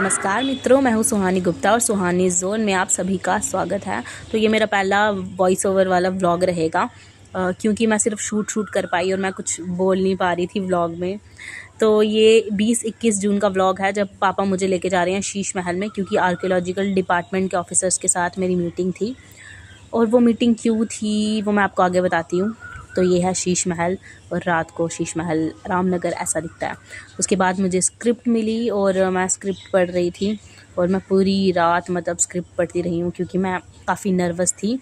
नमस्कार मित्रों, मैं हूं सुहानी गुप्ता और सुहानी जोन में आप सभी का स्वागत है। तो ये मेरा पहला वॉइस ओवर वाला व्लॉग रहेगा क्योंकि मैं सिर्फ शूट कर पाई और मैं कुछ बोल नहीं पा रही थी व्लॉग में। तो ये 20-21 जून का व्लॉग है, जब पापा मुझे लेके जा रहे हैं शीश महल में, क्योंकि आर्कियोलॉजिकल डिपार्टमेंट के ऑफिसर्स के साथ मेरी मीटिंग थी। और वो मीटिंग क्यों थी वो मैं आपको आगे बताती हूँ। तो ये है शीश महल और रात को शीश महल रामनगर ऐसा दिखता है। उसके बाद मुझे स्क्रिप्ट मिली और मैं स्क्रिप्ट पढ़ रही थी और मैं पूरी रात मतलब स्क्रिप्ट पढ़ती रही हूँ क्योंकि मैं काफ़ी नर्वस थी।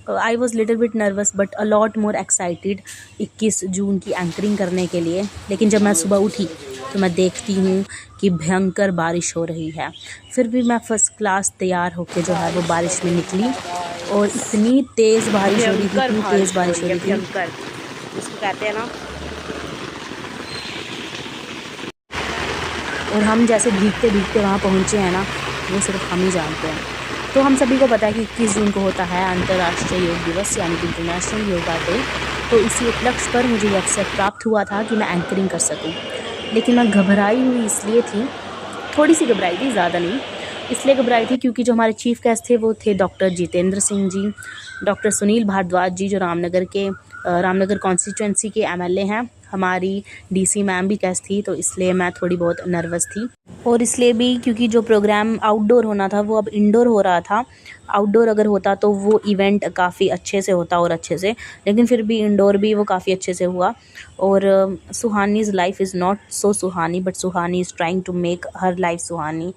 I was little bit nervous but a lot more excited 21 जून की एंकरिंग करने के लिए। लेकिन जब मैं सुबह उठी तो मैं देखती हूँ कि भयंकर बारिश हो रही है। फिर भी मैं फ़र्स्ट क्लास तैयार होकर जो है वो बारिश में निकली और इतनी तेज़ बारिश हो रही थी, इतनी तेज़ बारिश हो रही थी, इसको कहते हैं ना। और हम जैसे भीगते भीगते वहाँ पहुँचे हैं ना, वो सिर्फ हम ही जानते हैं। तो हम सभी को पता है कि 21 जून को होता है अंतर्राष्ट्रीय योग दिवस, यानी कि इंटरनेशनल योगा डे। तो इसी उपलक्ष्य पर मुझे यह अवसर प्राप्त हुआ था कि मैं एंकरिंग कर सकूं। लेकिन मैं घबराई हुई इसलिए थी, थोड़ी सी घबराई थी, ज़्यादा नहीं। इसलिए घबराई थी क्योंकि जो हमारे चीफ गेस्ट थे वो थे डॉक्टर जितेंद्र सिंह जी, डॉक्टर सुनील भारद्वाज जी, जो रामनगर कॉन्स्टिट्यूंसी के एमएलए हैं। हमारी डीसी मैम भी गेस्ट थी, तो इसलिए मैं थोड़ी बहुत नर्वस थी। और इसलिए भी क्योंकि जो प्रोग्राम आउटडोर होना था वो अब इंडोर हो रहा था। आउटडोर अगर होता तो वो इवेंट काफ़ी अच्छे से होता और अच्छे से, लेकिन फिर भी इंडोर भी वो काफ़ी अच्छे से हुआ। और Suhani's life is not so Suhani but Suhani is trying to make her life Suhani.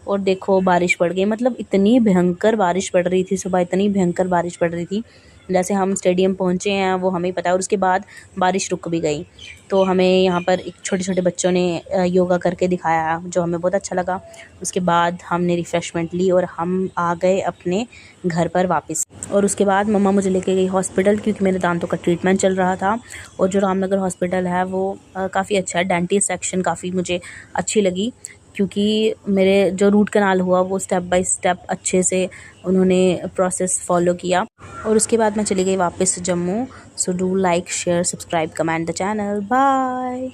और देखो बारिश पड़ गई, मतलब इतनी भयंकर बारिश पड़ रही थी सुबह, इतनी भयंकर बारिश पड़ रही थी। जैसे हम स्टेडियम पहुँचे हैं वो हमें पता है, और उसके बाद बारिश रुक भी गई। तो हमें यहाँ पर एक छोटे बच्चों ने योगा करके दिखाया जो हमें बहुत अच्छा लगा। उसके बाद हमने रिफ़्रेशमेंट ली और हम आ गए अपने घर पर वापस। और उसके बाद मम्मा मुझे लेके गई हॉस्पिटल क्योंकि मेरे दांतों का ट्रीटमेंट चल रहा था। और जो रामनगर हॉस्पिटल है वो काफ़ी अच्छा है। डेंटिस्ट सेक्शन काफ़ी मुझे अच्छी लगी क्योंकि मेरे जो रूट कनाल हुआ वो स्टेप बाय स्टेप अच्छे से उन्होंने प्रोसेस फॉलो किया। और उसके बाद मैं चली गई वापस Jammu. So do like, share, subscribe, comment the channel. Bye.